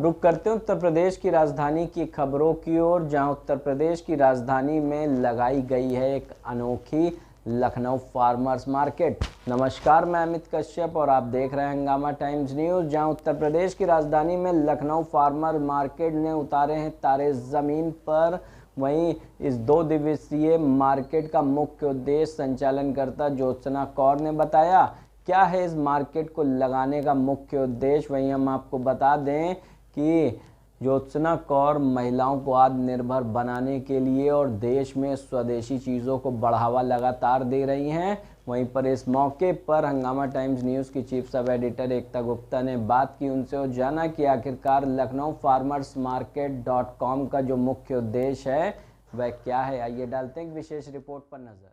अब रुक करते हैं उत्तर प्रदेश की राजधानी की खबरों की ओर, जहां उत्तर प्रदेश की राजधानी में लगाई गई है एक अनोखी लखनऊ फार्मर्स मार्केट। नमस्कार, मैं अमित कश्यप और आप देख रहे हैं हंगामा टाइम्स न्यूज़। जहां उत्तर प्रदेश की राजधानी में लखनऊ फार्मर मार्केट ने उतारे हैं तारे ज़मीन पर। वहीं इस 2 दिवसीय मार्केट का मुख्य उद्देश्य संचालनकर्ता ज्योत्सना कौर ने बताया। क्या है इस मार्केट को लगाने का मुख्य उद्देश्य, वहीं हम आपको बता दें कि ज्योत्सना कौर महिलाओं को आत्मनिर्भर बनाने के लिए और देश में स्वदेशी चीज़ों को बढ़ावा लगातार दे रही हैं। वहीं पर इस मौके पर हंगामा टाइम्स न्यूज़ की चीफ सब एडिटर एकता गुप्ता ने बात की उनसे और जाना कि आखिरकार लखनऊ फार्मर्स मार्केट .com का जो मुख्य उद्देश्य है वह क्या है। आइए डालते हैं एक विशेष रिपोर्ट पर नज़र।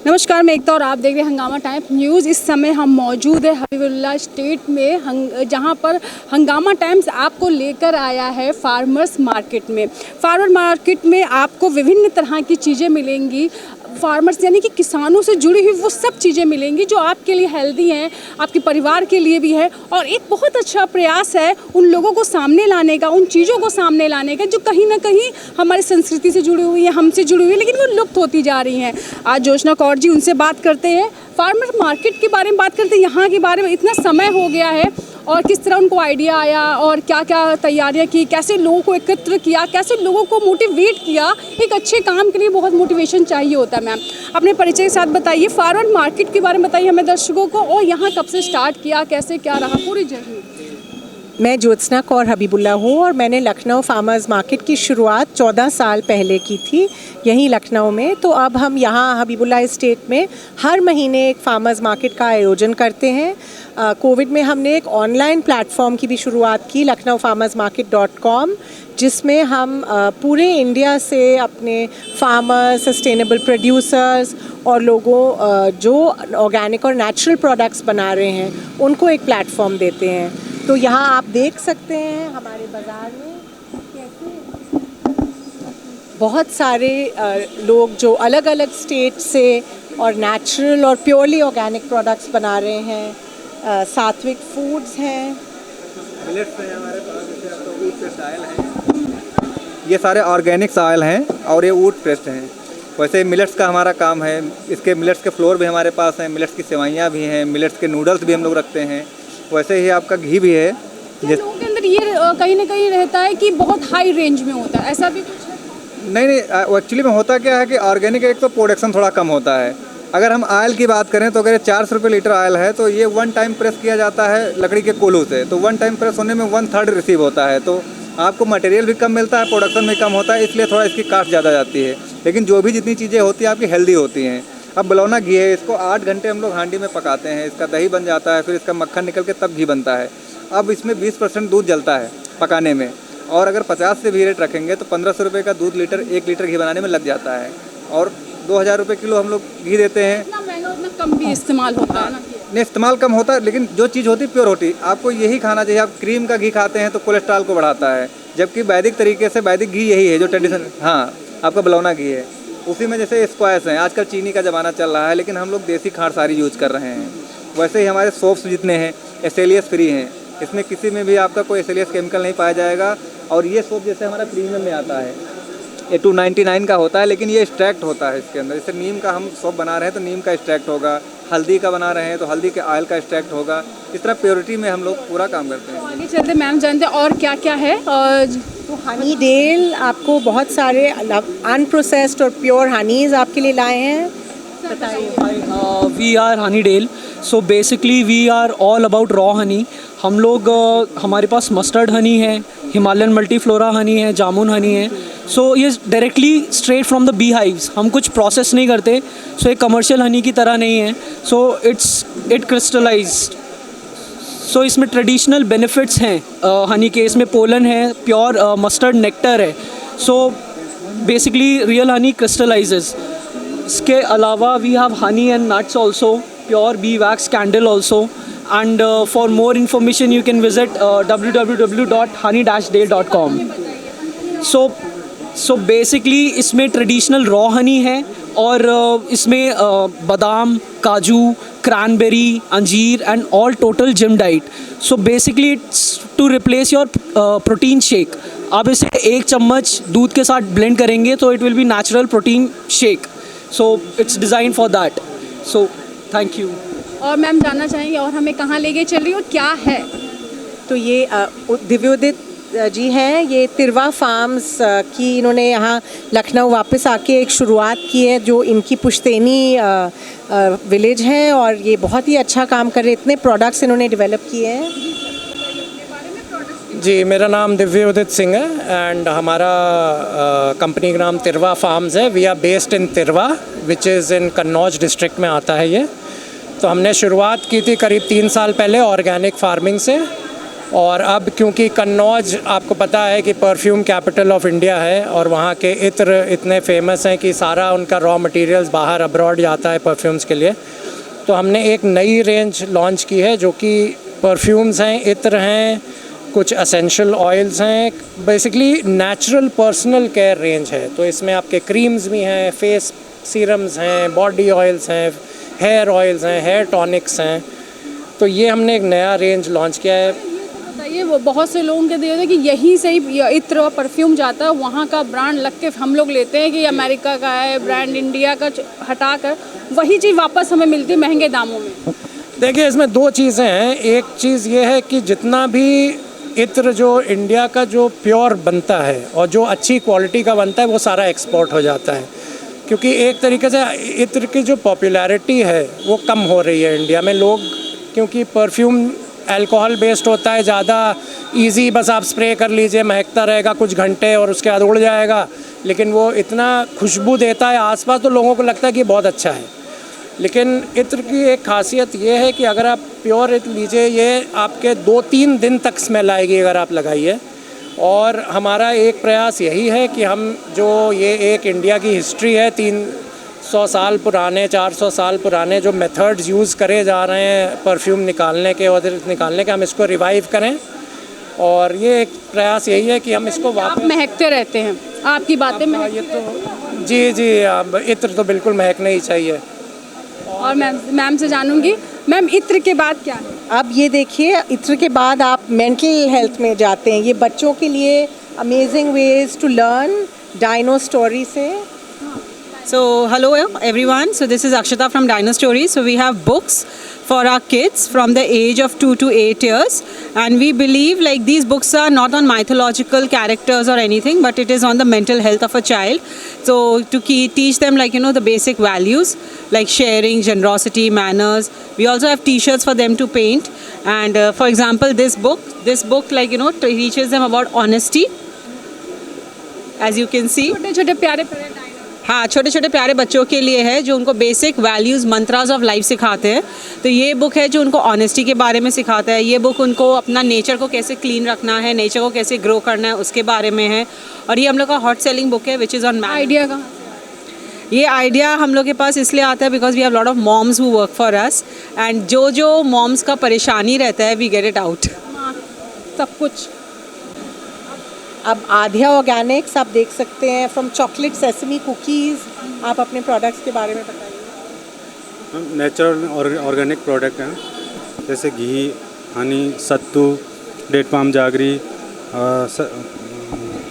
नमस्कार, मैं एकता और आप देख रहे हैं हंगामा टाइम्स न्यूज़। इस समय हम मौजूद है हबीबुल्लाह स्टेट में, जहां पर हंगामा टाइम्स आपको लेकर आया है फार्मर्स मार्केट में। फार्मर मार्केट में आपको विभिन्न तरह की चीज़ें मिलेंगी। फार्मर्स यानी कि किसानों से जुड़ी हुई वो सब चीज़ें मिलेंगी जो आपके लिए हेल्दी हैं, आपके परिवार के लिए भी है। और एक बहुत अच्छा प्रयास है उन लोगों को सामने लाने का, उन चीज़ों को सामने लाने का जो कहीं ना कहीं हमारी संस्कृति से जुड़ी हुई है, हमसे जुड़ी हुई है, लेकिन वो लुप्त होती जा रही हैं। आज ज्योत्सना कौर जी, उनसे बात करते हैं, फार्मर मार्केट के बारे में बात करते हैं। यहाँ के बारे में इतना समय हो गया है और किस तरह उनको आइडिया आया और क्या क्या तैयारियां की, कैसे लोगों को एकत्र किया, कैसे लोगों को मोटिवेट किया। एक अच्छे काम के लिए बहुत मोटिवेशन चाहिए होता है। मैम, अपने परिचय के साथ बताइए, फार्मर मार्केट के बारे में बताइए हमें दर्शकों को, और यहाँ कब से स्टार्ट किया, कैसे क्या रहा पूरी जर्नी। मैं ज्योत्सना कौर हबीबुल्लाह हूँ और मैंने लखनऊ फार्मर्स मार्केट की शुरुआत 14 साल पहले की थी यहीं लखनऊ में। तो अब हम यहाँ हबीबुल्लाह स्टेट में हर महीने एक फार्मर्स मार्केट का आयोजन करते हैं। कोविड में हमने एक ऑनलाइन प्लेटफॉर्म की भी शुरुआत की, लखनऊ फार्मर्स मार्केट .com, जिसमें हम पूरे इंडिया से अपने फार्मर्स, सस्टेनेबल प्रोड्यूसर्स और लोगों जो ऑर्गेनिक और नेचुरल प्रोडक्ट्स बना रहे हैं उनको एक प्लेटफॉर्म देते हैं। तो यहाँ आप देख सकते हैं हमारे बाज़ार में कैसे बहुत सारे लोग जो अलग अलग स्टेट से और नेचुरल और प्योरली ऑर्गेनिक प्रोडक्ट्स बना रहे हैं। सात्विक फूड्स हैं, मिलेट्स हैं हमारे पास, जैसे आपका ऊट प्रेस्ड ऑयल है, ये सारे ऑर्गेनिक्स ऑयल हैं और ये ऊट प्रेस्ड हैं। वैसे मिलेट्स का हमारा काम है, इसके मिलेट्स के फ्लोर भी हमारे पास हैं, मिलेट्स की सेवइयाँ भी हैं, मिलेट्स के नूडल्स भी हम लोग रखते हैं। वैसे ही आपका घी भी है। लोगों के अंदर ये कहीं ना कहीं रहता है कि बहुत हाई रेंज में होता है, ऐसा भी कुछ है? नहीं, एक्चुअली में होता क्या है कि ऑर्गेनिक एक तो प्रोडक्शन थोड़ा कम होता है। अगर हम ऑयल की बात करें तो अगर 400 रुपये लीटर ऑयल है तो ये 1 टाइम प्रेस किया जाता है लकड़ी के कोल्हू से, तो 1 टाइम प्रेस होने में 1/3 रिसीव होता है, तो आपको मटेरियल भी कम मिलता है, प्रोडक्शन भी कम होता है, इसलिए थोड़ा इसकी कास्ट ज़्यादा जाती है। लेकिन जो भी जितनी चीज़ें होती हैं आपकी हेल्दी होती हैं। अब बलौना घी है, इसको 8 घंटे हम लोग हांडी में पकाते हैं, इसका दही बन जाता है, फिर इसका मक्खन निकल के तब घी बनता है। अब इसमें 20% दूध जलता है पकाने में, और अगर 50 से भी रेट रखेंगे तो 1500 रुपये का दूध 1 लीटर घी बनाने में लग जाता है, और 2000 रुपये किलो हम लोग घी देते हैं। इतना महंगा उतना कम भी इस्तेमाल होता है ना? नहीं, इस्तेमाल कम होता है, लेकिन जो चीज़ होती है प्योर होती है। आपको यही खाना चाहिए। आप क्रीम का घी खाते हैं तो कोलेस्ट्रॉल को बढ़ाता है, जबकि वैदिक तरीके से वैदिक घी यही है जो ट्रेडिशनल, हाँ, आपका बलौना घी है। उसी में जैसे स्क्वैश हैं, आजकल चीनी का ज़माना चल रहा है, लेकिन हम लोग देसी खांड सारी यूज़ कर रहे हैं। वैसे ही हमारे सोप्स जितने हैं एसेलियस फ्री हैं, इसमें किसी में भी आपका कोई एसेलियस केमिकल नहीं पाया जाएगा। और ये सोप जैसे हमारा प्रीमियम में आता है, ये 299 का होता है, लेकिन ये एक्सट्रैक्ट होता है इसके अंदर। जैसे नीम का हम सोप बना रहे हैं तो नीम का एक्सट्रैक्ट होगा, हल्दी का बना रहे हैं तो हल्दी के ऑयल का एक्सट्रैक्ट होगा। इस तरह प्योरिटी में हम लोग पूरा काम करते हैं। आगे चलते मैम जानते हैं और क्या क्या है। तो हनी डेल आपको बहुत सारे अनप्रोसेस्ड और प्योर हनीज़ आपके लिए लाए हैं। We are Honey Dale, so basically we are all about raw honey. हम लोग हमारे पास मस्टर्ड हनी है, हिमालयन मल्टीफ्लोरा हनी है, जामुन हनी है। सो ये directly straight from the bee hives, हम कुछ प्रोसेस नहीं करते। सो एक कमर्शियल हनी की तरह नहीं है। So it crystallised. सो इसमें ट्रेडिशनल बेनिफिट्स हैं हनी के। इसमें पोलन है, प्योर मस्टर्ड नेक्टर है। So basically real honey crystallizes. इसके अलावा we have honey and nuts also, pure bee wax candle also. And for more information you can visit www.honey-dale.com. So basically इसमें traditional raw Honey है और इसमें बादाम, काजू, cranberry, अंजीर and all total gym diet. So basically it's to replace your protein shake. आप इसे 1 चम्मच दूध के साथ blend करेंगे तो it will be natural protein shake. So it's designed for that. So thank you. और मैम जानना चाहेंगे और हमें कहाँ लेके चल रही हो, क्या है? तो ये दिव्योदित जी हैं, ये तिरवा फार्म्स की इन्होंने यहाँ लखनऊ वापस आके एक शुरुआत की है, जो इनकी पुश्तैनी विलेज है, और ये बहुत ही अच्छा काम कर रहे हैं। इतने प्रोडक्ट्स इन्होंने डेवलप किए हैं। जी, मेरा नाम दिव्योदित सिंह है एंड हमारा कंपनी का नाम तिरवा फार्म्स है। We are based in Tirwa which is in Kannauj district में आता है ये। तो हमने शुरुआत की थी करीब 3 साल पहले ऑर्गेनिक फार्मिंग से, और अब क्योंकि कन्नौज आपको पता है कि परफ्यूम कैपिटल ऑफ इंडिया है और वहाँ के इत्र इतने फेमस हैं कि सारा उनका रॉ मटेरियल्स बाहर अब्रॉड जाता है परफ्यूम्स के लिए। तो हमने एक नई रेंज लॉन्च की है जो कि परफ्यूम्स हैं, इत्र हैं, कुछ एसेंशियल ऑयल्स हैं, basically natural personal care range है। तो इसमें आपके क्रीम्स भी हैं, फेस सीरम्स हैं, बॉडी ऑयल्स हैं, हेयर ऑयल्स हैं, हेयर टॉनिक्स हैं। तो ये हमने एक नया रेंज लॉन्च किया है। बताइए, वो बहुत से लोगों के दिए कि यहीं से ही इत्र और परफ्यूम जाता है, वहाँ का ब्रांड लग के हम लोग लेते हैं कि अमेरिका का है ब्रांड, इंडिया का हटाकर वही चीज़ वापस हमें मिलती है महंगे दामों में। देखिए, इसमें 2 चीज़ें हैं। एक चीज़ ये है कि जितना भी इत्र जो इंडिया का जो प्योर बनता है और जो अच्छी क्वालिटी का बनता है वो सारा एक्सपोर्ट हो जाता है, क्योंकि एक तरीके से इत्र की जो पॉपुलैरिटी है वो कम हो रही है इंडिया में। लोग, क्योंकि परफ्यूम अल्कोहल बेस्ड होता है, ज़्यादा इजी, बस आप स्प्रे कर लीजिए, महकता रहेगा कुछ घंटे और उसके बाद उड़ जाएगा, लेकिन वो इतना खुशबू देता है आसपास तो लोगों को लगता है कि बहुत अच्छा है। लेकिन इत्र की एक खासियत ये है कि अगर आप प्योर इत्र लीजिए, ये आपके 2-3 दिन तक स्मेल आएगी अगर आप लगाइए। और हमारा एक प्रयास यही है कि हम जो ये एक इंडिया की हिस्ट्री है, 300 साल पुराने, 400 साल पुराने जो मेथड्स यूज़ करे जा रहे हैं परफ्यूम निकालने के और निकालने के, हम इसको रिवाइव करें। और ये एक प्रयास यही है कि हम इसको आप महकते रहते हैं, आपकी बातें में ये तो जी इत्र तो बिल्कुल महकना ही चाहिए। और मैम से जानूंगी, मैम इत्र के बाद क्या है? अब ये देखिए, इत्र के बाद आप मेंटल हेल्थ में जाते हैं। ये बच्चों के लिए amazing ways to learn dino story से। So hello everyone, so this is Akshita from Dino Stories. So we have books for our kids from the age of 2 to 8 years, and we believe like these books are not on mythological characters or anything, but it is on the mental health of a child. So to teach them like the basic values like sharing, generosity, manners. We also have t-shirts for them to paint, and for example this book like teaches them about honesty, as you can see. छोटे-छोटे प्यारे हाँ, छोटे छोटे प्यारे बच्चों के लिए है जो उनको basic values, mantras of life सिखाते हैं। तो ये बुक है जो उनको ऑनेस्टी के बारे में सिखाता है। ये बुक उनको अपना नेचर को कैसे क्लीन रखना है, नेचर को कैसे ग्रो करना है उसके बारे में है। और ये हम लोग का हॉट सेलिंग बुक है विच इज़ ऑन आइडिया का। ये आइडिया हम लोग के पास इसलिए आता है because we have lot of moms who work for us, and जो मॉम्स का परेशानी रहता है वी गेट इट आउट सब कुछ। अब आध्या ऑर्गेनिक्स आप देख सकते हैं, फ्रॉम चॉकलेट सेसमी कुकीज़। आप अपने प्रोडक्ट्स के बारे में बताइए। नेचुरल और ऑर्गेनिक प्रोडक्ट हैं, जैसे ghee, honey, sattu, date palm jaggery,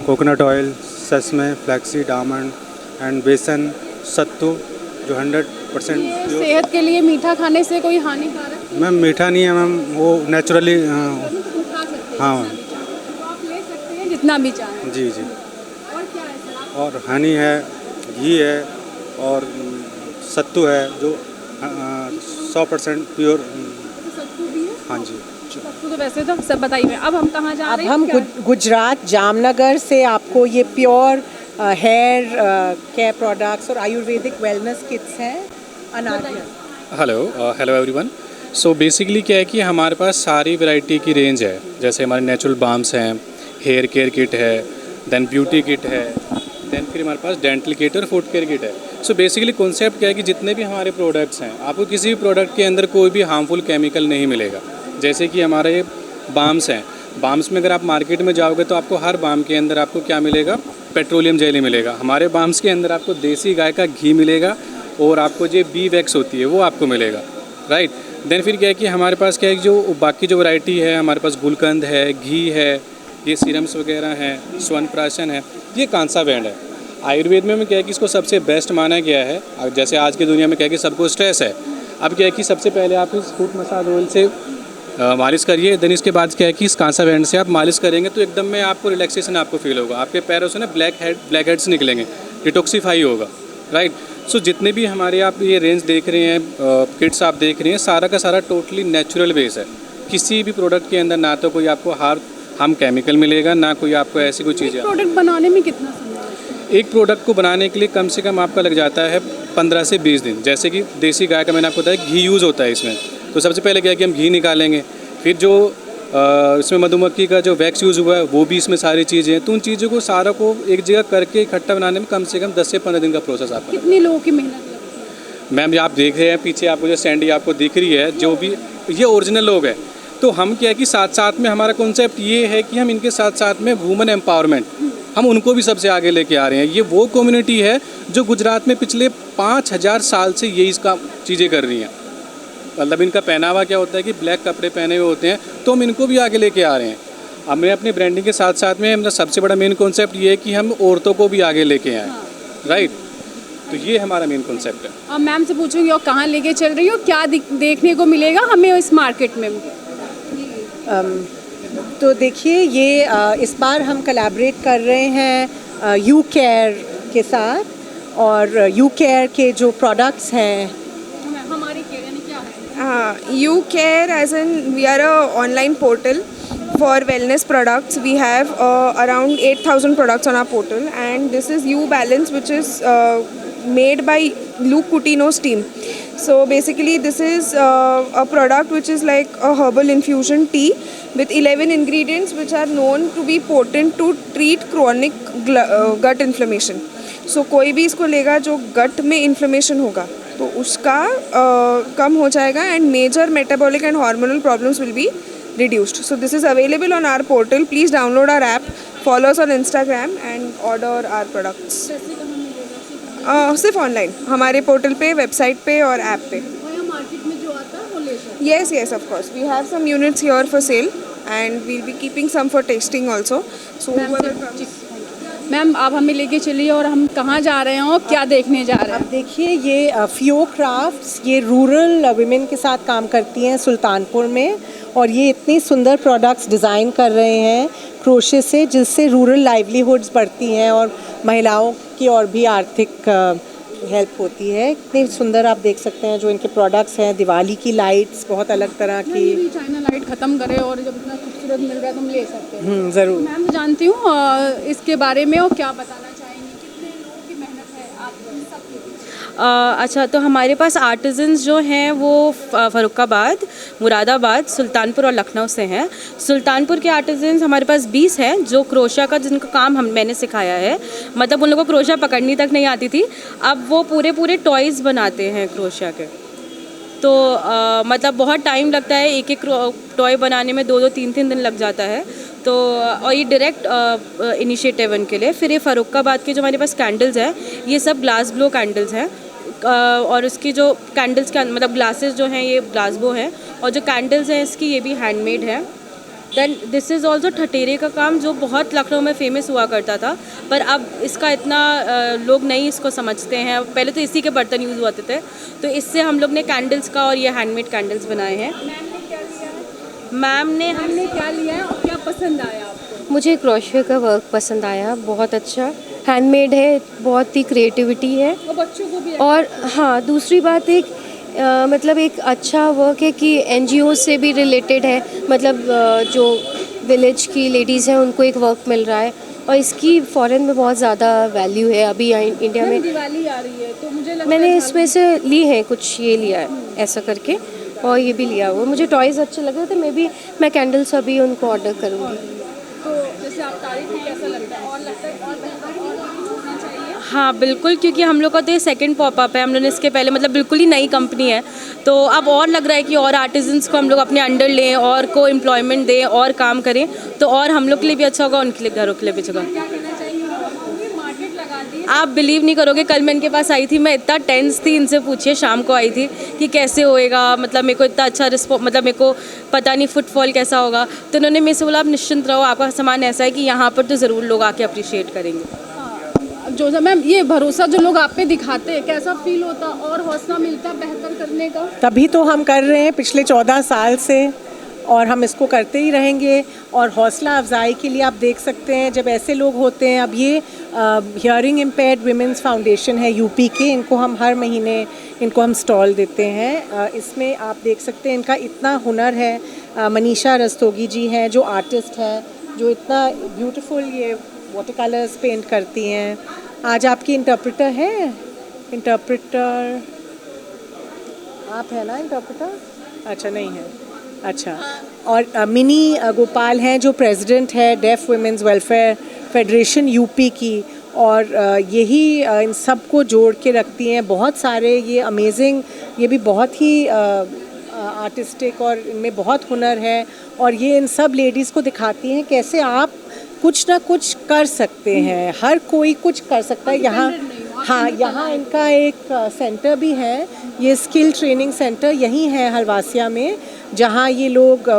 coconut oil, sesame, flaxseed, almond and besan, sattu जो 100% सेहत के लिए मीठा खाने से कोई हानिकारक? मैम मीठा नहीं है मैम, वो नेचुरली हाँ जितना भी चाहें। जी जी। और क्या है सर? और हनी है, घी है और सत्तू है जो 100% प्योर। सत्तू भी है? हाँ जी। सत्तू तो वैसे तो सब बताइए। अब हम कहाँ जा रहे हैं? अब हम गुजरात जामनगर से आपको ये प्योर हेयर केयर प्रोडक्ट्स और आयुर्वेदिक वेलनेस किट्स हैं। Anadiya. Hello everyone. So basically क्या है कि हमारे पास सारी वैरायटी की रेंज है, जैसे हमारे नेचुरल बाम्स हैं, हेयर केयर किट है, देन ब्यूटी किट है, देन फिर हमारे पास डेंटल किट और फूड केयर किट है। सो बेसिकली कॉन्सेप्ट क्या है कि जितने भी हमारे प्रोडक्ट्स हैं, आपको किसी भी प्रोडक्ट के अंदर कोई भी हार्मफुल केमिकल नहीं मिलेगा। जैसे कि हमारे बाम्स हैं, बाम्स में अगर आप मार्केट में जाओगे तो आपको हर बाम के अंदर आपको क्या मिलेगा, पेट्रोलियम जेली मिलेगा। हमारे बाम्स के अंदर आपको देसी गाय का घी मिलेगा और आपको जो बी वैक्स होती है वो आपको मिलेगा, राइट। देन फिर क्या है कि हमारे पास क्या है कि जो बाकी जो वैरायटी है, हमारे पास गुलकंद है, घी है, ये सीरम्स वगैरह हैं, स्वर्ण प्राशन है, ये कांसा बैंड है। आयुर्वेद में क्या है कि इसको सबसे बेस्ट माना गया है। जैसे आज की दुनिया में क्या है कि सबको स्ट्रेस है, अब क्या है कि सबसे पहले आप इस फूट मसाज ऑयल से मालिश करिए। देन इसके बाद क्या है कि इस कांसा बैंड से आप मालिश करेंगे तो एकदम में आपको रिलैक्सेशन आपको फील होगा, आपके पैरों से ना ब्लैक हेड्स निकलेंगे, डिटॉक्सीफाई होगा, राइट। सो जितने भी हमारे आप ये रेंज देख रहे हैं, किट्स आप देख रहे हैं, सारा का सारा टोटली नेचुरल बेस है। किसी भी प्रोडक्ट के अंदर ना तो कोई आपको हार्म केमिकल मिलेगा, ना कोई आपको ऐसी कोई चीज़ है। प्रोडक्ट बनाने में कितना समय? एक प्रोडक्ट को बनाने के लिए कम से कम आपका लग जाता है 15 से 20 दिन। जैसे कि देसी गाय का मैंने आपको बताया घी यूज़ होता है इसमें, तो सबसे पहले क्या है कि हम घी निकालेंगे, फिर जो इसमें मधुमक्खी का जो वैक्स यूज़ हुआ है वो भी इसमें सारी चीज़ें हैं। तो उन चीज़ों को सारा को एक जगह करके इकट्ठा बनाने में कम से कम 10 से 15 दिन का प्रोसेस आपका। कितने लोगों की मेहनत लगती है? मैम, आप देख रहे हैं पीछे आपको जो सैंडी आपको दिख रही है, जो भी ये ओरिजिनल लोग हैं। तो हम क्या है कि साथ साथ में हमारा कॉन्सेप्ट ये है कि हम इनके साथ साथ में वुमेन एम्पावरमेंट, हम उनको भी सबसे आगे लेके आ रहे हैं। ये वो कम्युनिटी है जो गुजरात में पिछले 5000 साल से ये इसका चीज़ें कर रही हैं। मतलब इनका पहनावा क्या होता है कि ब्लैक कपड़े पहने हुए होते हैं, तो हम इनको भी आगे लेके आ रहे हैं। हमने अपनी ब्रांडिंग के साथ साथ में मतलब सबसे बड़ा मेन कॉन्सेप्ट ये है कि हम औरतों को भी आगे लेके आएँ, राइट। तो ये हमारा मेन कॉन्सेप्ट है। अब मैम से पूछूंगी और कहाँ लेके चल रही हो, क्या देखने को मिलेगा हमें इस मार्केट में? तो देखिए ये इस बार हम कोलैबोरेट कर रहे हैं यू केयर के साथ, और यू केयर के जो प्रोडक्ट्स हैं, हमारी केयर यानी क्या है? You Care, as in we are a online portal for wellness products. We have around 8,000 products on our portal, and this is U Balance, which is made by Luke Coutinho's team. So basically this is a product which is like a herbal infusion tea with 11 ingredients which are known to be potent to treat chronic gut inflammation. So कोई भी इसको लेगा जो गट में inflammation होगा तो उसका कम हो जाएगा, and major metabolic and hormonal problems will be reduced. So this is available on our portal. Please download our app, follow us on Instagram and order our products. सिर्फ ऑनलाइन हमारे पोर्टल पे, website पे और app पे। Market में जो आता है वो ले सकते हैं? Yes, yes, of course. We have some units here for sale and we'll be keeping some for tasting also. So whoever comes. Ma'am आप हमें लेके चलिए और हम कहाँ जा रहे हैं और क्या देखने जा रहे हैं? अब देखिए ये फियो क्राफ्ट्स, ये रूरल वुमेन के साथ काम करती हैं सुल्तानपुर में, और ये इतनी सुंदर प्रोडक्ट्स डिज़ाइन कर रहे हैं क्रोशे से, जिससे रूरल लाइवलीहुड्स बढ़ती हैं और महिलाओं की और भी आर्थिक हेल्प होती है। इतनी सुंदर आप देख सकते हैं जो इनके प्रोडक्ट्स हैं। दिवाली की लाइट्स बहुत अलग तरह की, चाइना लाइट ख़त्म करे और जब इतना खूबसूरत मिल रहा है तो हम ले सकते हैं। ज़रूर। मैम जानती हूँ इसके बारे में और क्या बताना चाहेंगी, कितने लोगों की मेहनत है आप सबकी? अच्छा, तो हमारे पास आर्टिजन्स जो हैं वो फ़र्रुखाबाद, मुरादाबाद, सुल्तानपुर और लखनऊ से हैं। सुल्तानपुर के आर्टिजन्स हमारे पास 20 हैं जो क्रोशा का जिनका काम मैंने सिखाया है। मतलब उन लोगों को क्रोशा पकड़नी तक नहीं आती थी, अब वो पूरे टॉयज़ बनाते हैं क्रोशा के। तो मतलब बहुत टाइम लगता है, एक टॉय बनाने में 2-2, 3-3 दिन लग जाता है। तो और ये डायरेक्ट इनिशिएटिव उनके लिए। फिर ये फ़र्रुखाबाद के जो हमारे पास कैंडल्स हैं, ये सब ग्लास ब्लो कैंडल्स हैं, और उसकी जो कैंडल्स के मतलब ग्लासेस जो हैं ये ग्लास ब्लो हैं, और जो कैंडल्स हैं इसकी ये भी हैंडमेड है। देन दिस इज़ ऑल्सो ठठेरे का काम जो बहुत लखनऊ में फ़ेमस हुआ करता था, पर अब इसका इतना लोग नहीं इसको समझते हैं। पहले तो इसी के बर्तन यूज़ होते थे, तो इससे हम लोग ने कैंडल्स का और ये हैंडमेड कैंडल्स बनाए हैं। हमने क्या लिया है और क्या पसंद आया आपको? मुझे क्रोशे का वर्क पसंद आया, बहुत अच्छा हैंडमेड है, बहुत ही क्रिएटिविटी है, और बच्चों को भी। और हाँ, दूसरी बात एक मतलब एक अच्छा वर्क है कि NGO से भी रिलेटेड है। मतलब जो विलेज की लेडीज़ हैं उनको एक वर्क मिल रहा है, और इसकी फॉरेन में बहुत ज़्यादा वैल्यू है। अभी इंडिया में दिवाली आ रही है तो मुझे लगता मैंने इसमें से ली है कुछ, ये लिया है ऐसा करके, और ये भी लिया हुआ। मुझे टॉयज़ अच्छे लगे थे, मैं कैंडल्स अभी उनको ऑर्डर करूँगी। तो जैसे आप तारीफ में कैसा लगता है, और लगता है और होना चाहिए? हाँ बिल्कुल, क्योंकि हम लोग का तो ये सेकंड पॉपअप है। हम लोग ने इसके पहले मतलब बिल्कुल ही नई कंपनी है, तो अब और लग रहा है कि और आर्टिजन्स को हम लोग अपने अंडर लें और को एम्प्लॉयमेंट दें और काम करें, तो और हम लोग के लिए भी अच्छा होगा, उनके लिए, घरों के लिए भी अच्छा होगा। क्या कहना चाहिए? मार्केट लगा दी आप बिलीव नहीं करोगे, कल मैं इनके पास आई थी, मैं इतना टेंस थी, इनसे पूछिए, शाम को आई थी कि कैसे होएगा, मतलब मेरे को इतना अच्छा मतलब मेरे को पता नहीं फुटफॉल कैसा होगा। तो उन्होंने मेरे से बोला आप निश्चिंत रहो, आपका सामान ऐसा है कि यहाँ पर तो ज़रूर लोग आके अप्रिशिएट करेंगे। जो मैम ये भरोसा जो लोग आप पे दिखाते हैं, कैसा फील होता और हौसला मिलता बेहतर करने का? तभी तो हम कर रहे हैं पिछले 14 साल से, और हम इसको करते ही रहेंगे। और हौसला अफजाई के लिए आप देख सकते हैं जब ऐसे लोग होते हैं, अब ये हियरिंग इम्पेयर्ड विमेंस फाउंडेशन है यूपी के, इनको हम हर महीने इनको हम स्टॉल देते हैं। इसमें आप देख सकते हैं इनका इतना हुनर है। मनीषा रस्तोगी जी हैं जो आर्टिस्ट है, जो इतना ब्यूटीफुल ये वाटर कलर्स पेंट करती हैं। आज आपकी इंटरप्रेटर है, इंटरप्रेटर आप है ना इंटरप्रेटर? अच्छा नहीं है, अच्छा। और मिनी गोपाल हैं जो प्रेसिडेंट है deaf women's welfare federation UP की, और यही इन सब को जोड़ के रखती हैं। बहुत सारे ये अमेजिंग, ये भी बहुत ही आर्टिस्टिक और इनमें बहुत हुनर है, और ये इन सब लेडीज़ को दिखाती हैं कैसे आप कुछ ना कुछ कर सकते हैं, हर कोई कुछ कर सकता है। यहाँ हाँ, यहाँ इनका एक सेंटर भी है, ये स्किल ट्रेनिंग सेंटर यहीं है हलवासिया में, जहाँ ये लोग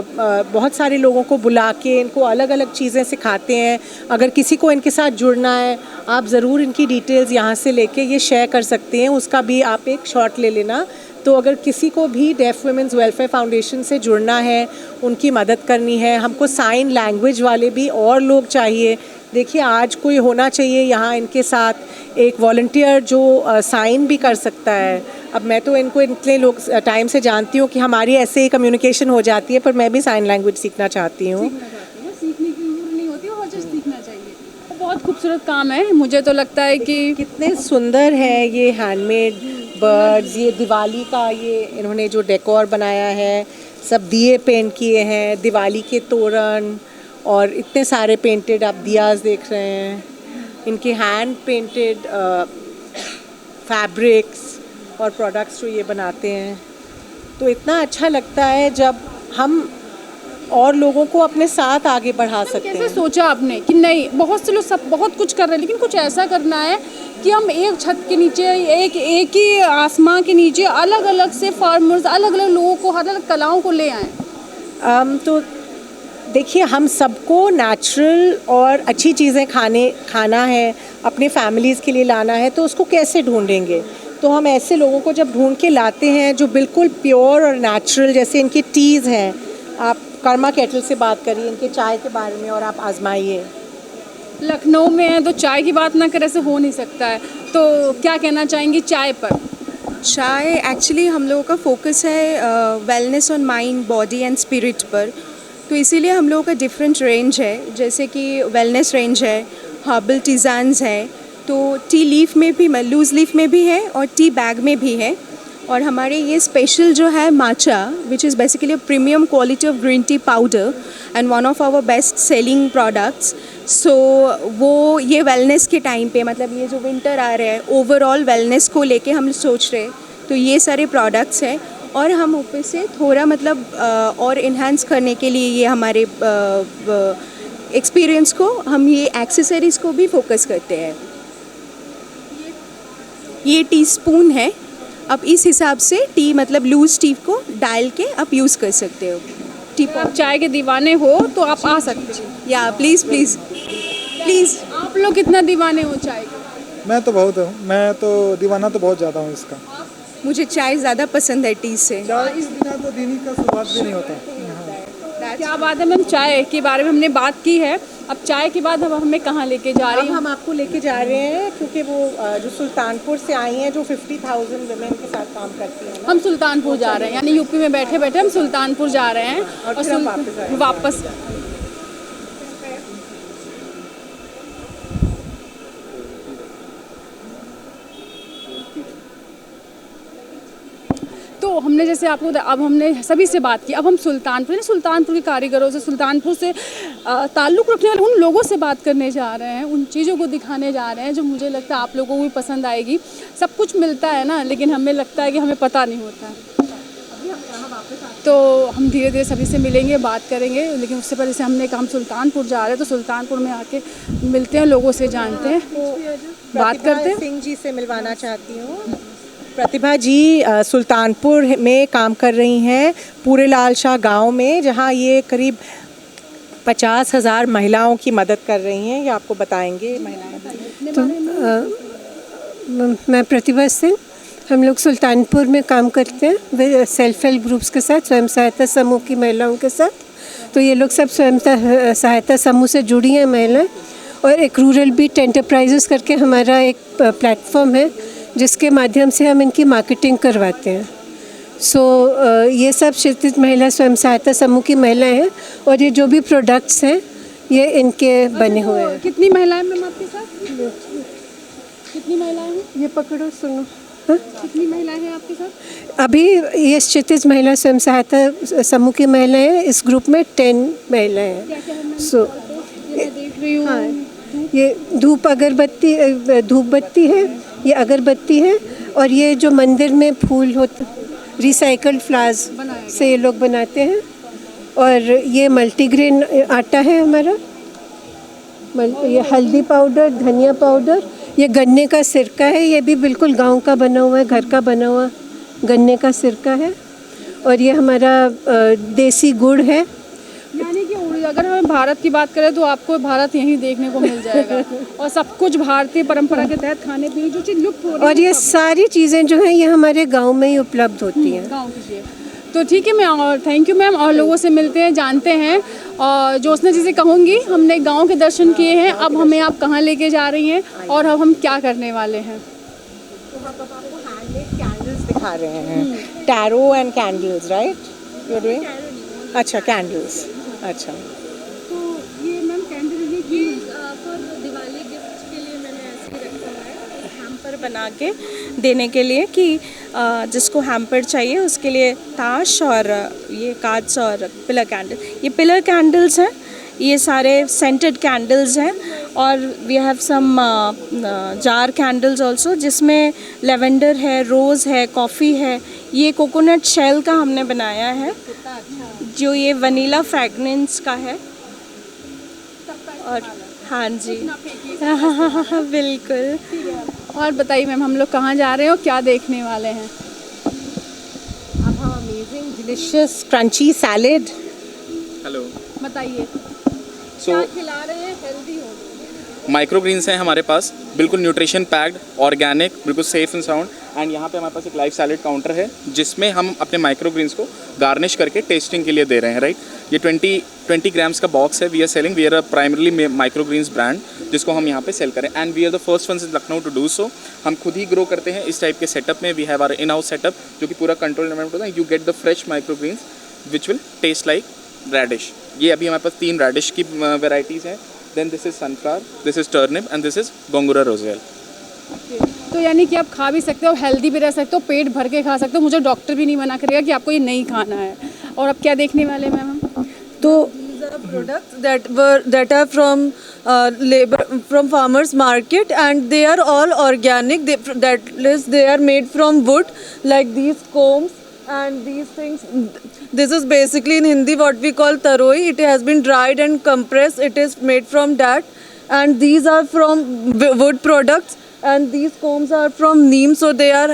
बहुत सारे लोगों को बुला के इनको अलग अलग चीज़ें सिखाते हैं। अगर किसी को इनके साथ जुड़ना है, आप ज़रूर इनकी डिटेल्स यहाँ से लेके ये शेयर कर सकते हैं, उसका भी आप एक शॉट ले लेना। तो अगर किसी को भी डेफ वुमेन्स वेलफेयर फाउंडेशन से जुड़ना है, उनकी मदद करनी है, हमको साइन लैंग्वेज वाले भी और लोग चाहिए। देखिए आज कोई होना चाहिए यहाँ इनके साथ एक वॉलंटियर जो साइन भी कर सकता है। अब मैं तो इनको इतने लोग टाइम से जानती हूँ कि हमारी ऐसे ही कम्युनिकेशन हो जाती है, पर मैं भी साइन लैंग्वेज सीखना चाहती हूँ। सीखने की उम्र नहीं होती, हर चीज़ सीखना चाहिए। बहुत खूबसूरत काम है, मुझे तो लगता है कि कितने सुंदर है ये हैंडमेड बर्ड्स। ये दिवाली का ये इन्होंने जो डेकोर बनाया है, सब दिए पेंट किए हैं, दिवाली के तोरण, और इतने सारे पेंटेड आप दियाज देख रहे हैं। इनके हैंड पेंटेड फैब्रिक्स और प्रोडक्ट्स जो ये बनाते हैं, तो इतना अच्छा लगता है जब हम और लोगों को अपने साथ आगे बढ़ा सकते हैं। कैसे सोचा आपने कि नहीं, बहुत से लोग सब बहुत कुछ कर रहे हैं, लेकिन कुछ ऐसा करना है कि हम एक छत के नीचे, एक ही आसमां के नीचे अलग अलग से फार्मर्स, अलग अलग लोगों को, अलग अलग कलाओं को ले आएँ? तो देखिए, हम सबको नेचुरल और अच्छी चीज़ें खाना है, अपने फैमिलीज़ के लिए लाना है, तो उसको कैसे ढूंढेंगे? तो हम ऐसे लोगों को जब ढूंढ के लाते हैं जो बिल्कुल प्योर और नेचुरल, जैसे इनके टीज़ हैं, आप कर्मा केटल से बात करिए इनके चाय के बारे में और आप आजमाइए। लखनऊ में है तो चाय की बात ना करे से हो नहीं सकता है, तो क्या कहना चाहेंगी चाय पर? चाय एक्चुअली हम लोगों का फोकस है wellness on mind, body and spirit पर, तो इसीलिए हम लोगों का डिफरेंट रेंज है, जैसे कि वेलनेस रेंज है, हर्बल टीज़ान्स है, तो टी लीफ में भी, लूज़ लीफ में भी है और टी बैग में भी है। और हमारे ये स्पेशल जो है matcha, which is basically premium quality of green tea powder and one of our best selling products. So वो ये वेलनेस के टाइम पे, मतलब ये जो विंटर आ रहा है, ओवरऑल वेलनेस को लेके हम सोच रहे हैं, तो ये सारे प्रोडक्ट्स हैं। और हम ऊपर से थोड़ा मतलब और इन्हांस करने के लिए ये हमारे एक्सपीरियंस को, हम ये एक्सेसरीज़ को भी फोकस करते हैं। ये टी स्पून है, आप इस हिसाब से टी मतलब लूज़ टी को डाल के आप यूज़ कर सकते हो। टी आप चाय के दीवाने हो तो आप आ सकते हो। या प्लीज़ प्लीज़ प्लीज़। आप लोग कितना दीवाने हो चाय के? मैं तो बहुत हूँ, मैं तो दीवाना तो बहुत ज़्यादा हूँ इसका। मुझे चाय ज़्यादा पसंद है टी से। इस बिना तो दिन का शुरुआत भी नहीं होता। क्या बात है मैम, चाय के बारे में हमने बात की है, अब चाय के बाद हम हमें कहाँ लेके जा रही हैं? हम आपको लेके जा रहे हैं क्योंकि वो जो सुल्तानपुर से आई हैं, जो 50,000 वुमेन के साथ काम करती हैं। हम सुल्तानपुर जा रहे हैं, यानी यूपी में बैठे बैठे हम सुल्तानपुर जा रहे हैं और वापस। तो हमने जैसे आपको अब हमने सभी से बात की, अब हम सुल्तानपुर के कारीगरों से, सुल्तानपुर से ताल्लुक़ रखने वाले उन लोगों से बात करने जा रहे हैं, उन चीज़ों को दिखाने जा रहे हैं जो मुझे लगता है आप लोगों को भी पसंद आएगी। सब कुछ मिलता है ना, लेकिन हमें लगता है कि हमें पता नहीं होता है। तो हम धीरे धीरे सभी से मिलेंगे, बात करेंगे, लेकिन उससे पहले से हमने हम सुल्तानपुर जा रहे हैं, तो सुल्तानपुर में आके मिलते हैं, लोगों से जानते हैं, बात करते हैं। सिंह जी से मिलवाना चाहती हूँ। प्रतिभा जी सुल्तानपुर में काम कर रही हैं, पूरे लाल शाह गाँव में, जहाँ ये करीब 50,000 महिलाओं की मदद कर रही हैं। ये आपको बताएंगे महिलाएं। तो मैं प्रतिभा सिंह, हम लोग सुल्तानपुर में काम करते हैं सेल्फ हेल्प ग्रुप्स के साथ, स्वयं सहायता समूह की महिलाओं के साथ। तो ये लोग सब स्वयं सहायता समूह से जुड़ी हैं महिलाएं, और एक रूरल बीट एंटरप्राइजेस करके हमारा एक प्लेटफॉर्म है जिसके माध्यम से हम इनकी मार्केटिंग करवाते हैं। ये सब क्षितिज महिला स्वयं सहायता समूह की महिलाएं हैं, और ये जो भी प्रोडक्ट्स हैं ये इनके बने हुए हैं। कितनी महिलाएं मैम आपके साथ? कितनी महिलाएं हैं? ये पकड़ो, सुनो। कितनी महिलाएं हैं आपके साथ? अभी ये क्षितिज महिला स्वयं सहायता समूह की महिलाएं हैं, इस ग्रुप में 10 महिलाएं हैं। देख रही हूँ। हाँ, ये धूप बत्ती है, ये अगरबत्ती है, और ये जो मंदिर में फूल होते रिसाइकल्ड फ्लावर्स से ये लोग बनाते हैं, और ये मल्टीग्रेन आटा है हमारा, ये हल्दी पाउडर, धनिया पाउडर, ये गन्ने का सिरका है, ये भी बिल्कुल गांव का बना हुआ है, घर का बना हुआ गन्ने का सिरका है, और ये हमारा देसी गुड़ है। यानी कि अगर हम भारत की बात करें तो आपको भारत यहीं देखने को मिल जाएगा, और सब कुछ भारतीय परंपरा के तहत खाने पीने जो चीज़ लुप्त हो रही है, और ये सारी चीज़ें जो हैं ये हमारे गांव में ही उपलब्ध होती हैं। गांव की चीज़ें। तो ठीक है मैम, और थैंक यू मैम, और लोगों से मिलते हैं, जानते हैं। और ज्योत्सना जी से कहूँगी, हमने गांव के दर्शन किए हैं, अब हमें आप कहाँ लेके जा रही हैं और अब हम क्या करने वाले हैं? तो हम आपको हैंडमेड कैंडल्स दिखा रहे हैं, tarot and candles, right? You doing? अच्छा, कैंडल्स, अच्छा। तो ये मैम कैंडल ये फॉर दिवाली गिफ्ट के लिए मैंने ऐसे रखा है, हैम्पर बना के देने के लिए कि जिसको हैम्पर चाहिए उसके लिए ताश और ये कांच और पिलर कैंडल। ये पिलर कैंडल्स हैं, ये सारे सेंटेड कैंडल्स हैं, और we have some jar candles also, जिसमें लेवेंडर है, रोज़ है, कॉफ़ी है। ये कोकोनट शेल का हमने बनाया है, जो ये वनीला फ्रैग्रेंस का है। और हाँ जी बिल्कुल। और बताइए मैम, हम लोग कहाँ जा रहे हैं और क्या देखने वाले हैं? अब हम amazing delicious crunchy salad. Hello, बताइए क्या खिला रहे हैं? हेल्दी हो माइक्रोग्रीन्स हैं हमारे पास, बिल्कुल न्यूट्रिशन पैक्ड, ऑर्गेनिक, बिल्कुल सेफ एंड साउंड। एंड यहाँ पे हमारे पास एक लाइव सैलेड काउंटर है जिसमें हम अपने माइक्रोग्रीन्स को गार्निश करके टेस्टिंग के लिए दे रहे हैं, राइट? ये 20 ग्राम्स का बॉक्स है। We are selling, we are primarily microgreens brand जिसको हम यहाँ पे सेल करें, and we are the first ones in Lucknow to do so. हम खुद ही ग्रो करते हैं इस टाइप के सेटअप में। We have our in house setup जो कि पूरा कंट्रोल एनवायरनमेंट होता है। You get the fresh microgreens which will taste like radish. ये अभी हमारे पास 3 रेडिश की वेराइटीज़ हैं। Then this is sunflower, this is turnip and this is gongura roselle. तो यानी कि आप खा भी सकते हो, हेल्दी भी रह सकते हो, पेट भर के खा सकते हो, मुझे डॉक्टर भी नहीं मना करेगा कि आपको ये नहीं खाना है। और अब क्या देखने वाले हैं मैम हम? तो products that are from from farmers market, and they are all organic. They are made from wood, like these combs and these things. This is basically in Hindi what we call taroi. It has been dried and compressed. It is made from that, and these are from wood products. And these combs are from neem, so they are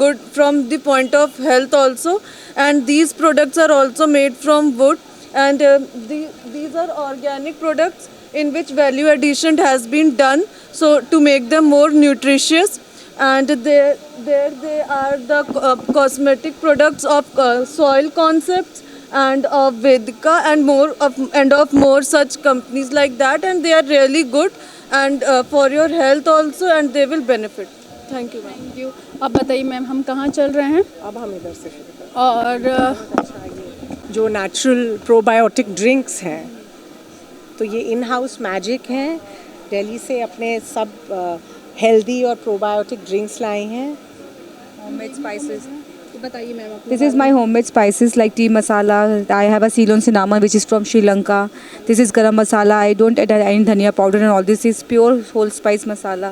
good from the point of health also. And these products are also made from wood, and these are organic products in which value addition has been done, so to make them more nutritious. And there they are the cosmetic products of Soil Concepts and of Vedika and of more such companies like that, and they are really good and for your health also, and they will benefit. Thank you. Thank you. अब बताइए ma'am, हम कहाँ चल रहे हैं? अब हम इधर से शुरू करते और जो नेचुरल प्रोबायोटिक ड्रिंक्स हैं, तो ये इन हाउस मैजिक हैं, दिल्ली से अपने सब हेल्दी और प्रोबायोटिक ड्रिंक्स लाए हैं। Homemade spices. बताइए ma'am. This is my homemade spices like tea masala. I have a Ceylon cinnamon which is from Sri Lanka. This is garam masala. I don't add any dhania powder and all. This is pure whole spice masala.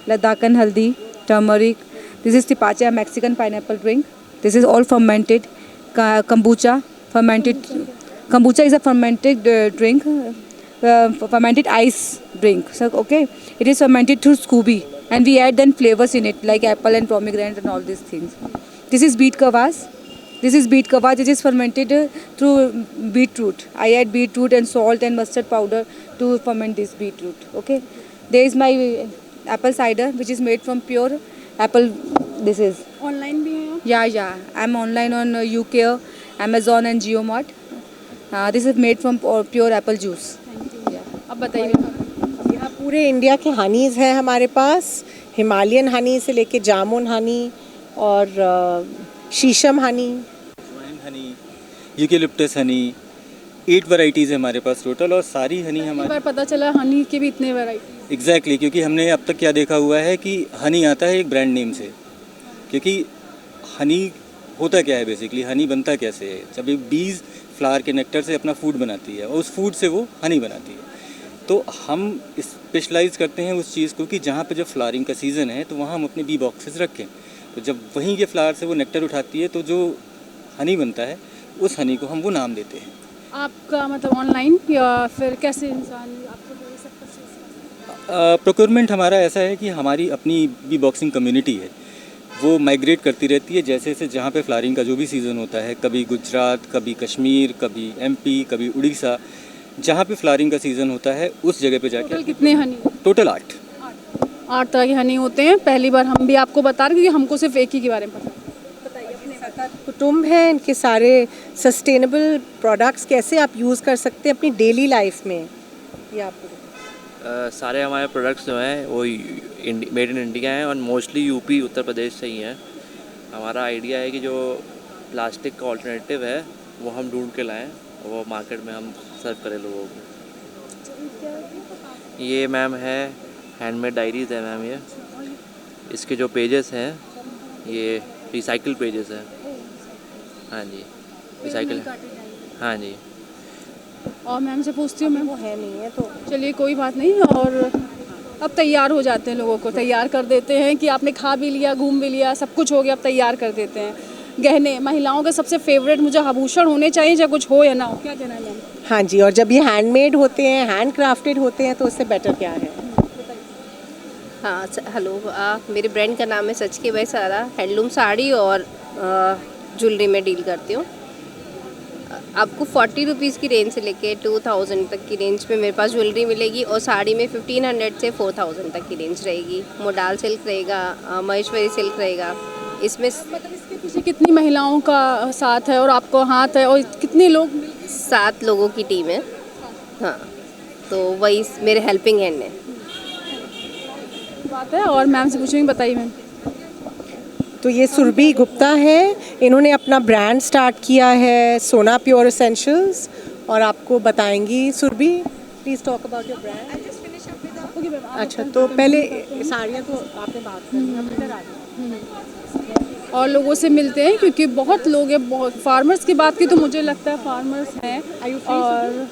Ladakhan haldi, turmeric. This is tipacha, Mexican pineapple drink. This is all fermented. kombucha, fermented. Kombucha is a fermented drink, fermented ice drink. So okay, it is fermented through Scooby, and we add then flavors in it like apple and pomegranate and all these things. This is beet kvass. This is beet kvass. It is fermented through beetroot. I add beetroot and salt and mustard powder to ferment this beetroot. Okay. There is my apple cider, which is made from pure apple. This is. Online भी है आप? Yeah. I'm online on UK, Amazon and JioMart. This is made from pure apple juice. अब बताइए। यहाँ पूरे India के honeys हैं हमारे पास, हिमालयन हनी से लेके जामुन हनी और शीशम हनी, हनी, यूकेलिप्टस हनी, 8 वैरायटीज़ है हमारे पास टोटल, और सारी हनी हमारे बार पता चला हनी के भी इतने वैरायटी। एग्जैक्टली क्योंकि हमने अब तक क्या देखा हुआ है कि हनी आता है एक ब्रांड नेम से, क्योंकि हनी होता क्या है बेसिकली, हनी बनता कैसे है, जब एक बीज फ्लावर के नेक्टर से अपना फूड बनाती है और उस फूड से वो हनी बनाती है। तो हम स्पेशलाइज करते हैं उस चीज़ को कि जहाँ पे जब फ्लावरिंग का सीज़न है तो वहाँ हम अपने बी बॉक्सेस रखें, तो जब वहीं के फ्लावर से वो नेक्टर उठाती है तो जो हनी बनता है उस हनी को हम वो नाम देते हैं। आपका मतलब ऑनलाइन या फिर कैसे इंसान आपको ये सब परचेज? प्रोक्योरमेंट हमारा ऐसा है कि हमारी अपनी बी बॉक्सिंग कम्युनिटी है, वो माइग्रेट करती रहती है जैसे जैसे जहाँ पे फ्लावरिंग का जो भी सीज़न होता है, कभी गुजरात, कभी कश्मीर, कभी MP, कभी उड़ीसा, जहाँ पे फ्लावरिंग का सीज़न होता है उस जगह पे जाके। टोटल कितने हनी? टोटल 8 तरह के हनी होते हैं। पहली बार हम भी आपको बता रहे हैं क्योंकि हमको सिर्फ एक ही के बारे में पता है। कुटुंब है इनके सारे सस्टेनेबल प्रोडक्ट्स कैसे आप यूज़ कर सकते हैं अपनी डेली लाइफ में, ये आपको सारे हमारे प्रोडक्ट्स जो हैं वो मेड इन इंडिया हैं और मोस्टली यूपी उत्तर प्रदेश से ही हैं। हमारा आइडिया है कि जो प्लास्टिक का ऑल्टरनेटिव है वो हम ढूंढ के लाएं और वो मार्केट में हम सर्व करें लोगों को। ये मैम है हैंडमेड डायरीज़ है मैम, ये इसके जो पेजेस हैं ये रिसाइकिल पेजेस हैं। हाँ जी, रिसाइकिल, हाँ जी। और मैम से पूछती हूँ, मैम वो है नहीं है तो चलिए कोई बात नहीं। और अब तैयार हो जाते हैं, लोगों को तैयार कर देते हैं कि आपने खा भी लिया, घूम भी लिया, सब कुछ हो गया, अब तैयार कर देते हैं। गहने महिलाओं के सबसे फेवरेट मुझे आभूषण होने चाहिए, चाहे कुछ हो या ना हो, क्या कहना है मैम? हाँ जी, और जब ये हैंडमेड होते हैं, हैंड क्राफ्टेड होते हैं तो उससे बेटर क्या है? हाँ हेलो, मेरे ब्रांड का नाम है सच के भाई सारा, हैंडलूम साड़ी और ज्वेलरी में डील करती हूँ। आपको 40 रुपीज़ की रेंज से लेके 2000 तक की रेंज में मेरे पास ज्वेलरी मिलेगी और साड़ी में 1500 से 4000 तक की रेंज रहेगी। मोडाल सिल्क रहेगा, महेश्वरी सिल्क रहेगा। इसमें मतलब इसके पीछे कितनी महिलाओं का साथ है और आपको हाथ है और कितने लोग? 7 लोगों की टीम है। हाँ, तो वही मेरे हेल्पिंग हैंड है। बात है। और मैम से पूछूंगी, बताइए मैम। तो ये सुरभि गुप्ता है, इन्होंने अपना ब्रांड स्टार्ट किया है सोना प्योर एसेंशियल्स, और आपको बताएंगी Surabhi, please talk about your brand. अच्छा, तो पहले साड़ियाँ तो आपने बात कर ली, हम इधर आ जाए और लोगों से मिलते हैं क्योंकि बहुत लोग हैं, बहुत फार्मर्स की बात की तो मुझे लगता है फार्मर्स हैं। और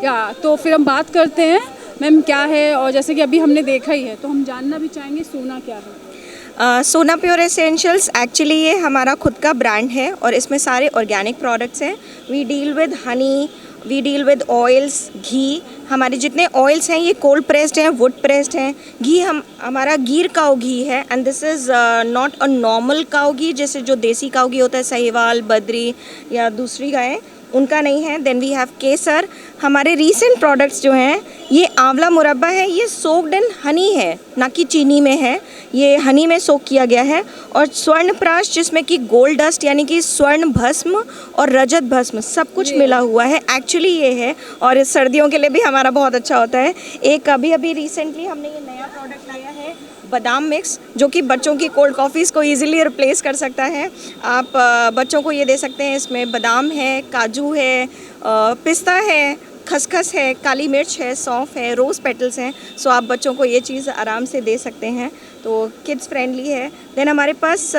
या तो फिर हम बात करते हैं मैम क्या है, और जैसे कि अभी हमने देखा ही है तो हम जानना भी चाहेंगे सोना क्या है। सोना प्योर एसेंशियल्स एक्चुअली ये हमारा खुद का ब्रांड है और इसमें सारे ऑर्गेनिक प्रोडक्ट्स हैं। We deal with honey, we deal with oils, ghee. हमारे जितने ऑयल्स हैं ये कोल्ड प्रेस्ड हैं, वुड प्रेस्ड हैं। घी हमारा गिर काऊ घी है and this is not a normal cow ghee, जैसे जो देसी काऊ घी होता है साहिवाल, बद्री या दूसरी गायें, उनका नहीं है। देन वी हैव केसर। हमारे रीसेंट प्रोडक्ट्स जो हैं ये आंवला मुरब्बा है, ये सोक्ड इन हनी है, ना कि चीनी में है, ये हनी में सोक किया गया है। और स्वर्ण प्राश जिसमें कि गोल्ड डस्ट यानी कि स्वर्ण भस्म और रजत भस्म सब कुछ मिला हुआ है, एक्चुअली ये है। और इस सर्दियों के लिए भी हमारा बहुत अच्छा होता है। एक अभी रिसेंटली हमने ये नया प्रोडक्ट लाया है बादाम मिक्स, जो कि बच्चों की कोल्ड कॉफ़ीज़ को इजीली रिप्लेस कर सकता है। आप बच्चों को ये दे सकते हैं, इसमें बादाम है, काजू है, पिस्ता है, खसखस है, काली मिर्च है, सौंफ है, रोज़ पेटल्स हैं। सो आप बच्चों को ये चीज़ आराम से दे सकते हैं, तो किड्स फ्रेंडली है। देन हमारे पास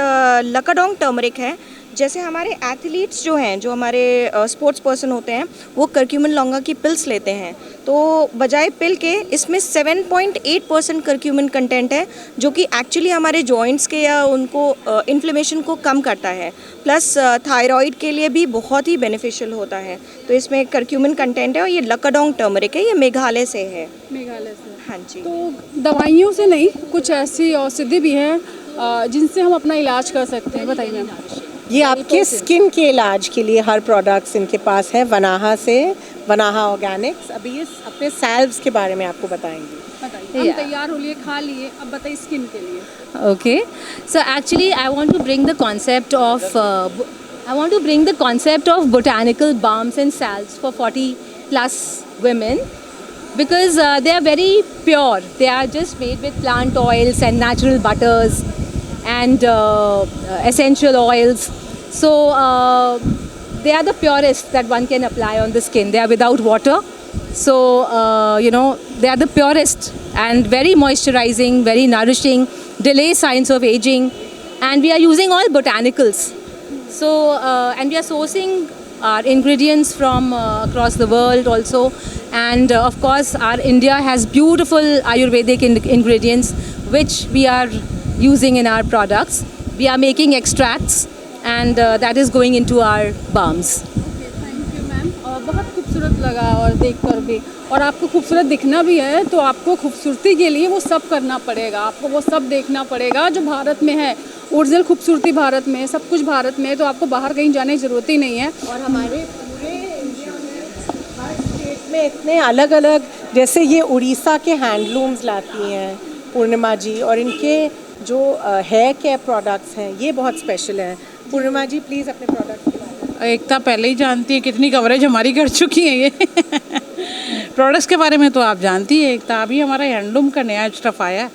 लकाडोंग टर्मरिक है जैसे हमारे एथलीट्स जो हैं, जो हमारे स्पोर्ट्स पर्सन होते हैं, वो करक्यूमिन लॉन्गा की पिल्स लेते हैं, तो बजाय पिल के इसमें 7.8% करक्यूमिन कंटेंट है, जो कि एक्चुअली हमारे जॉइंट्स के या उनको इन्फ्लेमेशन को कम करता है, प्लस थायराइड के लिए भी बहुत ही बेनिफिशियल होता है। तो इसमें करक्यूमिन कंटेंट है और ये लकाडोंग टर्मरिक है, ये मेघालय से है। मेघालय से, हाँ जी। तो दवाइयों से नहीं, कुछ ऐसी औषधि भी हैं जिनसे हम अपना इलाज कर सकते हैं, बताइए मैम। ये आपके स्किन के इलाज के लिए हर प्रोडक्ट्स इनके पास है, वनाहा से, वनाहा ऑर्गेनिक्स। अभी ये अपने सैल्व्स के बारे में आपको बताएंगे। हम तैयार हो लिए, खा लिए, अब बताइए स्किन के लिए। Okay, so actually I want to bring the concept of botanical balms and salves for 40 plus women, because they are very pure. They are just made with plant oils and natural butters and essential oils. So they are the purest that one can apply on the skin. They are without water. So they are the purest and very moisturizing, very nourishing, delay signs of aging, and we are using all botanicals. So and we are sourcing our ingredients from across the world also, and of course our India has beautiful Ayurvedic ingredients which we are using in our products. We are making extracts and that is going into our balms. Thank you ma'am, और बहुत खूबसूरत लगा और देख कर भी, और आपको खूबसूरत दिखना भी है, तो आपको खूबसूरती के लिए वो सब करना पड़ेगा, आपको वो सब देखना पड़ेगा जो भारत में है। ओरिजिनल खूबसूरती भारत में है, सब कुछ भारत में है, तो आपको बाहर कहीं जाने की ज़रूरत ही नहीं है। और हमारे पूरे इंडिया में हर स्टेट में इतने अलग अलग, जैसे ये उड़ीसा के हैंडलूम्स लाती हैं पूर्णिमा जी, और इनके जो हेयर केयर प्रोडक्ट्स हैं ये बहुत स्पेशल हैं। पूर्णिमा जी प्लीज़ अपने प्रोडक्ट्स के बारे में। एकता पहले ही जानती है, कितनी कवरेज हमारी कर चुकी है ये प्रोडक्ट्स के बारे में तो आप जानती है एकता। अभी हमारा हैंडलूम का नया स्टफ़ आया,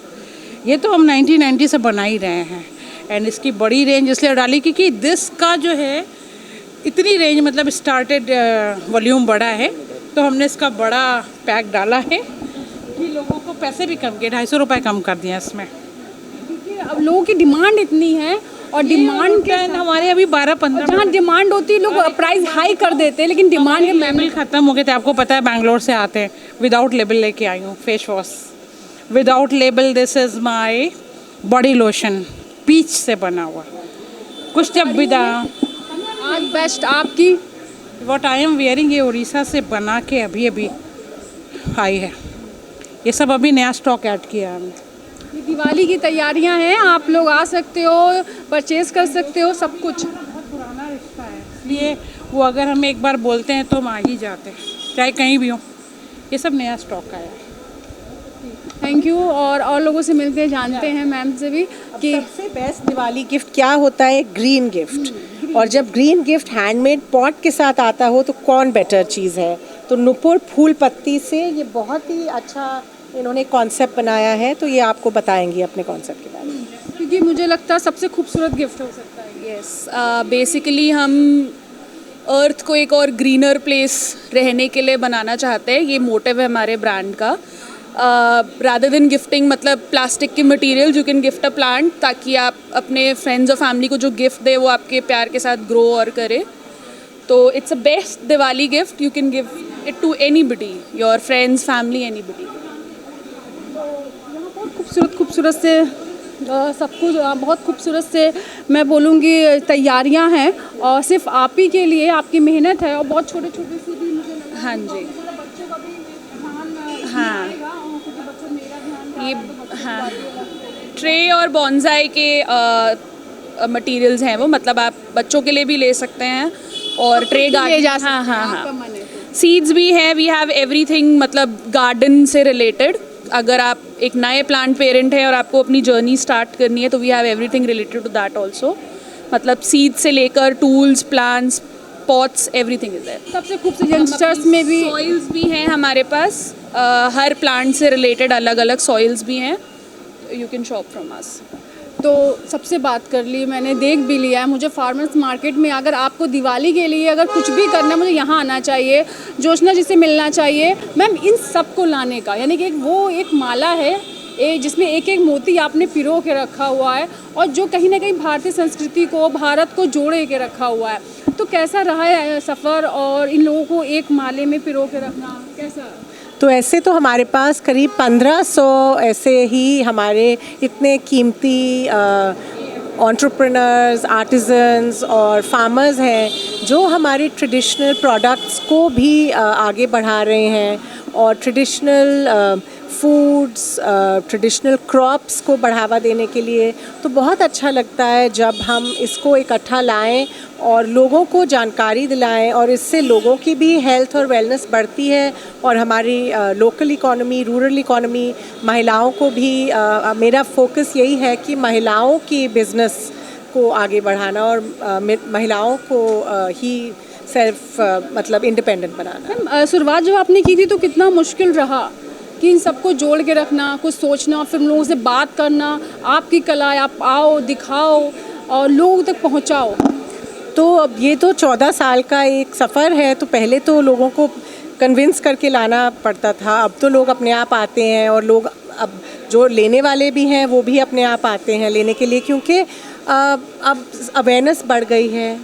ये तो हम 1990 से बना ही रहे हैं, एंड इसकी बड़ी रेंज इसलिए डाली क्योंकि दिस का जो है इतनी रेंज, मतलब स्टार्टेड वॉल्यूम बड़ा है, तो हमने इसका बड़ा पैक डाला है कि लोगों को पैसे भी कम किए, 250 रुपये कम कर दिए इसमें, क्योंकि अब लोगों की डिमांड इतनी है, और डिमांड क्या हमारे अभी 12-15 जहाँ डिमांड होती है लोग प्राइस हाई कर देते हैं, लेकिन डिमांड के लेवल ख़त्म हो गए थे। आपको पता है बेंगलोर से आते हैं, विदाउट लेबल लेके आई हूँ face wash without label. This is my body lotion, peach से बना हुआ, कुछ जब विदा आज बेस्ट आपकी व्हाट आई एम वेयरिंग, ये उड़ीसा से बना के अभी अभी आई है, ये सब अभी नया स्टॉक ऐड किया हमने। ये दिवाली की तैयारियां हैं, आप लोग आ सकते हो, परचेज कर सकते हो, सब कुछ। बहुत पुराना रिश्ता है, इसलिए वो अगर हम एक बार बोलते हैं तो हम आ ही जाते हैं, चाहे कहीं भी हो। ये सब नया स्टॉक आया है। थैंक यू, और लोगों से मिलते हैं, जानते हैं मैम से भी कि सबसे बेस्ट दिवाली गिफ्ट क्या होता है, ग्रीन गिफ्ट। और जब ग्रीन गिफ्ट हैंडमेड पॉट के साथ आता हो तो कौन बेटर चीज़ है। तो नुपुर फूल पत्ती से ये बहुत ही अच्छा इन्होंने कॉन्सेप्ट बनाया है, तो ये आपको बताएंगी अपने कॉन्सेप्ट के बारे में, क्योंकि मुझे लगता है सबसे खूबसूरत गिफ्ट हो सकता है। यस, बेसिकली हम अर्थ को एक और ग्रीनर प्लेस रहने के लिए बनाना चाहते हैं, ये मोटिव है हमारे ब्रांड का। रादर देन गिफ्टिंग मतलब प्लास्टिक के material, you can gift a plant, ताकि आप अपने फ्रेंड्स और फैमिली को जो गिफ्ट दे वो आपके प्यार के साथ ग्रो और करे। तो it's a best Diwali gift, you can give it to anybody, your friends, family, anybody. खूबसूरत से सब कुछ, बहुत खूबसूरत से मैं बोलूँगी तैयारियां हैं, और सिर्फ आप ही के लिए आपकी मेहनत है, और बहुत छोटे छोटे से भी मुझे लग रहा है। हाँ जी, बच्चों का भी ध्यान हाँ क्योंकि बच्चों मेरा ध्यान ये हाँ ट्रे और बॉन्साई के मटेरियल्स हैं वो, मतलब आप बच्चों के लिए भी ले सकते हैं, और ट्रे गार्डन, हाँ हाँ हाँ सीड्स भी है। वी हैव एवरीथिंग, मतलब गार्डन से रिलेटेड। अगर आप एक नए प्लांट पेरेंट हैं और आपको अपनी जर्नी स्टार्ट करनी है, तो we have everything related to that also, मतलब सीड से लेकर tools, plants, pots, everything is there. सबसे खूबसूरत यंगस्टर्स में भी सॉइल्स भी हैं हमारे पास, हर प्लांट से रिलेटेड अलग अलग सॉइल्स भी हैं, you can shop from us. तो सबसे बात कर ली मैंने, देख भी लिया है। मुझे फार्मर्स मार्केट में अगर आपको दिवाली के लिए अगर कुछ भी करना, मुझे यहाँ आना चाहिए, जोशना जी से मिलना चाहिए मैम, इन सब को लाने का, यानी कि एक माला है, जिसमें एक एक मोती आपने पिरो के रखा हुआ है और जो कहीं ना कहीं भारतीय संस्कृति को, भारत को जोड़े के रखा हुआ है। तो कैसा रहा है सफ़र और इन लोगों को एक माले में पिरो के रखना कैसा? तो ऐसे तो हमारे पास करीब 1500 ऐसे ही हमारे इतने कीमती एंटरप्रेन्योर्स, आर्टिजन्स और फार्मर्स हैं जो हमारे ट्रेडिशनल प्रोडक्ट्स को भी आगे बढ़ा रहे हैं और ट्रेडिशनल फूड्स, ट्रेडिशनल क्रॉप्स को बढ़ावा देने के लिए। तो बहुत अच्छा लगता है जब हम इसको इकट्ठा लाएं और लोगों को जानकारी दिलाएं और इससे लोगों की भी हेल्थ और वेलनेस बढ़ती है और हमारी लोकल इकोनॉमी, रूरल इकोनॉमी, महिलाओं को भी मेरा फोकस यही है कि महिलाओं की बिज़नेस को आगे बढ़ाना और महिलाओं को ही सेल्फ मतलब इंडिपेंडेंट बनाना। शुरुआत जब आपने की थी तो कितना मुश्किल रहा कि इन सबको जोड़ के रखना, कुछ सोचना, फिर लोगों से बात करना, आपकी कला आप आओ, दिखाओ और लोगों तक पहुंचाओ। तो अब ये तो 14 साल का एक सफ़र है। तो पहले तो लोगों को कन्विंस करके लाना पड़ता था, अब तो लोग अपने आप आते हैं और लोग अब जो लेने वाले भी हैं वो भी अपने आप आते हैं लेने के लिए, क्योंकि अब अवेयरनेस बढ़ गई है।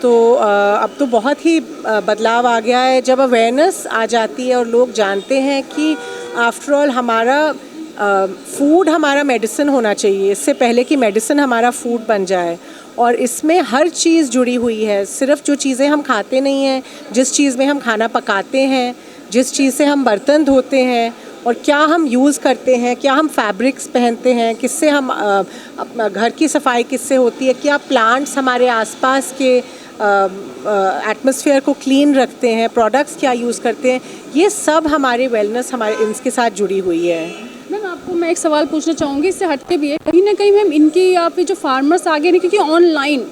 तो अब तो बहुत ही बदलाव आ गया है। जब अवेयरनेस आ जाती है और लोग जानते हैं कि आफ्टर ऑल हमारा फूड हमारा मेडिसिन होना चाहिए, इससे पहले कि मेडिसिन हमारा फूड बन जाए, और इसमें हर चीज़ जुड़ी हुई है। सिर्फ जो चीज़ें हम खाते नहीं हैं, जिस चीज़ में हम खाना पकाते हैं, जिस चीज़ से हम बर्तन धोते हैं और क्या हम यूज़ करते हैं, क्या हम फैब्रिक्स पहनते हैं, किससे हम अपना घर की सफाई किससे होती है, क्या प्लांट्स हमारे आसपास के एटमॉस्फेयर को क्लीन रखते हैं, प्रोडक्ट्स क्या यूज़ करते हैं, ये सब हमारे वेलनेस हमारे इनके साथ जुड़ी हुई है। मैम आपको मैं एक सवाल पूछना चाहूँगी, इससे हटके भी है कहीं ना कहीं मैम इनकी यहाँ पे जो फार्मर्स आगे नहीं, क्योंकि ऑनलाइन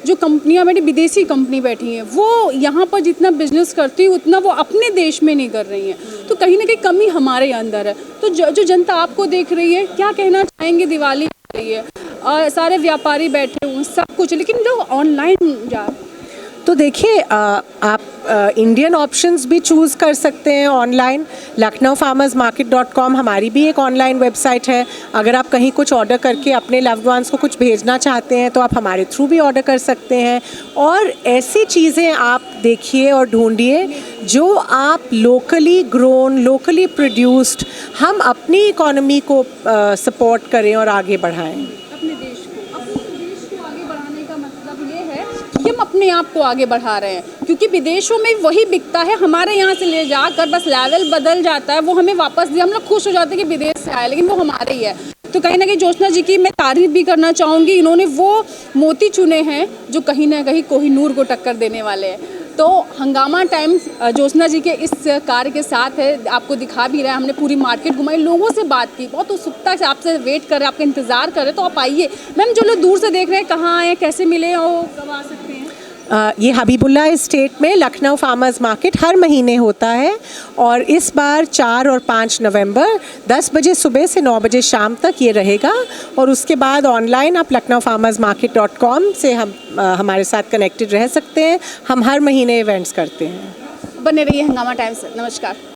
जो कंपनियाँ बैठी, विदेशी कंपनी बैठी हैं, वो यहाँ पर जितना बिजनेस करती है उतना वो अपने देश में नहीं कर रही हैं, तो कहीं ना कहीं कमी हमारे अंदर है। तो जो जनता आपको देख रही है, क्या कहना चाहेंगे? दिवाली आ रही है और सारे व्यापारी बैठे हुए सब कुछ, लेकिन जो ऑनलाइन जा तो देखिए आप इंडियन ऑप्शंस भी चूज़ कर सकते हैं ऑनलाइन। lucknowfarmersmarket.com हमारी भी एक ऑनलाइन वेबसाइट है। अगर आप कहीं कुछ ऑर्डर करके अपने लव्ड वंस को कुछ भेजना चाहते हैं तो आप हमारे थ्रू भी ऑर्डर कर सकते हैं। और ऐसी चीज़ें आप देखिए और ढूंढिए जो आप लोकली ग्रोन, लोकली प्रोड्यूस्ड, हम अपनी इकोनॉमी को सपोर्ट करें और आगे बढ़ाएं। हम अपने आप को आगे बढ़ा रहे हैं, क्योंकि विदेशों में वही बिकता है, हमारे यहाँ से ले जाकर बस लेवल बदल जाता है, वो हमें वापस दिया, हम लोग खुश हो जाते हैं कि विदेश से आए, लेकिन वो हमारे ही है। तो कहीं ना कहीं ज्योत्सना जी की मैं तारीफ भी करना चाहूँगी, इन्होंने वो मोती चुने हैं जो कहीं ना कहीं कोहिनूर को टक्कर देने वाले हैं। तो हंगामा टाइम्स ज्योत्सना जी के इस कार्य के साथ है, आपको दिखा भी रहा है, हमने पूरी मार्केट घुमाई, लोगों से बात की, बहुत उत्सुकता से आपसे वेट कर रहे हैं, आपका इंतज़ार कर रहे हैं, तो आप आइए। मैम जो लोग दूर से देख रहे हैं, कहाँ आए, कैसे मिले और कब आ सकते हैं? ये हबीबुल्ला एस्टेट में लखनऊ फार्मर्स मार्केट हर महीने होता है और इस बार 4 और 5 नवंबर 10 बजे सुबह से 9 बजे शाम तक ये रहेगा। और उसके बाद ऑनलाइन आप lucknowfarmersmarket.com से हमारे साथ कनेक्टेड रह सकते हैं। हम हर महीने इवेंट्स करते हैं। बने रहिए हंगामा टाइम्स। नमस्कार।